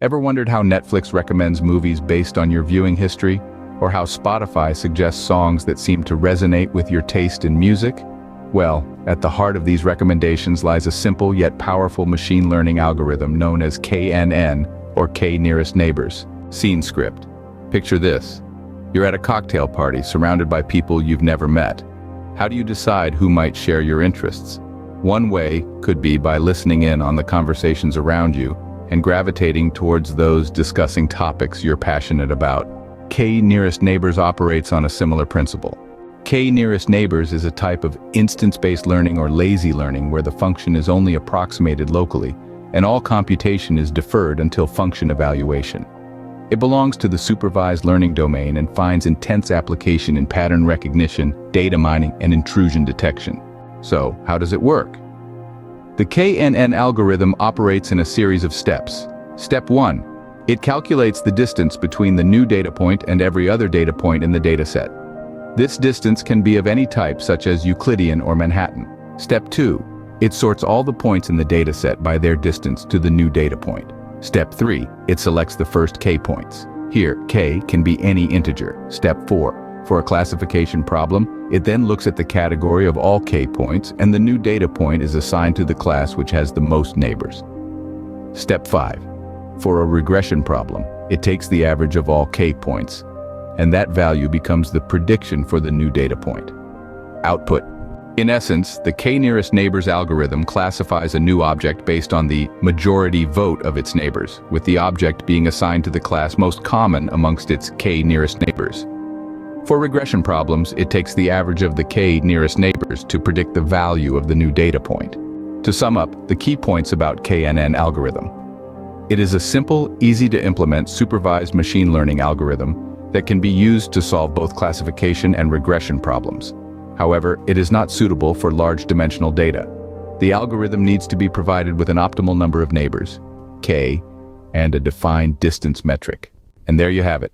Ever wondered how Netflix recommends movies based on your viewing history? Or how Spotify suggests songs that seem to resonate with your taste in music? Well, at the heart of these recommendations lies a simple yet powerful machine learning algorithm known as KNN, or K Nearest Neighbors. Scene script. Picture this. You're at a cocktail party surrounded by people you've never met. How do you decide who might share your interests? One way could be by listening in on the conversations around you and gravitating towards those discussing topics you're passionate about. K Nearest Neighbors operates on a similar principle. K Nearest Neighbors is a type of instance-based learning or lazy learning where the function is only approximated locally, and all computation is deferred until function evaluation. It belongs to the supervised learning domain and finds intense application in pattern recognition, data mining, and intrusion detection. So, how does it work? The KNN algorithm operates in a series of steps. Step 1. It calculates the distance between the new data point and every other data point in the dataset. This distance can be of any type, such as Euclidean or Manhattan. Step 2. It sorts all the points in the dataset by their distance to the new data point. Step 3. It selects the first K points. Here, K can be any integer. Step 4. For a classification problem, it then looks at the category of all K points, and the new data point is assigned to the class which has the most neighbors. Step 5. For a regression problem, it takes the average of all K points, and that value becomes the prediction for the new data point. Output. In essence, the K Nearest Neighbors algorithm classifies a new object based on the majority vote of its neighbors, with the object being assigned to the class most common amongst its K Nearest Neighbors. For regression problems, it takes the average of the K Nearest Neighbors to predict the value of the new data point. To sum up, the key points about KNN algorithm. It is a simple, easy-to-implement supervised machine learning algorithm that can be used to solve both classification and regression problems. However, it is not suitable for large dimensional data. The algorithm needs to be provided with an optimal number of neighbors, K, and a defined distance metric. And there you have it.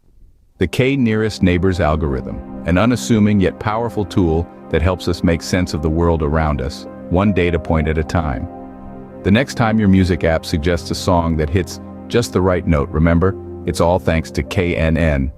The K Nearest Neighbors algorithm, an unassuming yet powerful tool that helps us make sense of the world around us, one data point at a time. The next time your music app suggests a song that hits just the right note, remember, it's all thanks to KNN.